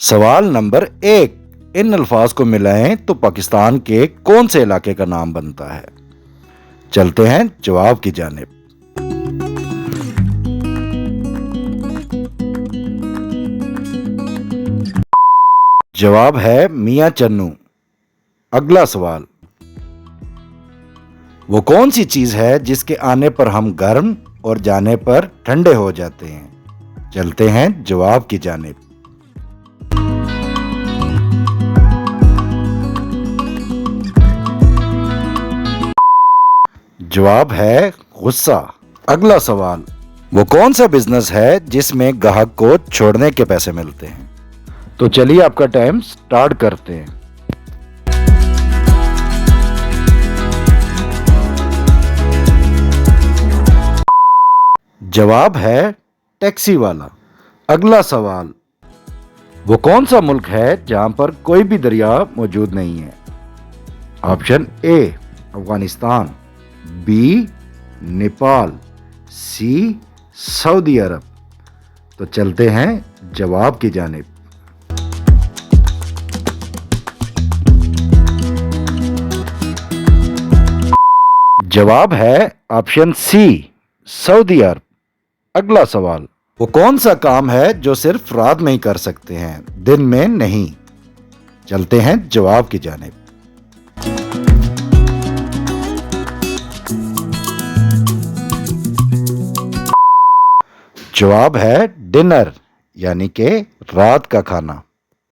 सवाल नंबर 1, इन अल्फाज को मिलाएं तो पाकिस्तान के कौन से इलाके का नाम बनता है। चलते हैं जवाब की जानिब। जवाब है मियां चन्नू। अगला सवाल, वो कौन सी चीज है जिसके आने पर हम गर्म और जाने पर ठंडे हो जाते हैं। चलते हैं जवाब की जानिब। जवाब है गुस्सा। अगला सवाल, वो कौन सा बिजनेस है जिसमें ग्राहक को छोड़ने के पैसे मिलते हैं। तो चलिए आपका टाइम स्टार्ट करते हैं। जवाब है टैक्सी वाला। अगला सवाल, वो कौन सा मुल्क है जहां पर कोई भी दरिया मौजूद नहीं है। Option A Afghanistan, B Nepal, C Saudi Arab. तो चलते हैं जवाब की जानिब। जवाब है ऑप्शन सी सऊदी अरब। अगला सवाल, वो कौन सा काम है जो सिर्फ रात में ही कर सकते हैं, दिन में नहीं। चलते हैं जवाब की जानिब। जवाब है डिनर, यानी कि रात का खाना।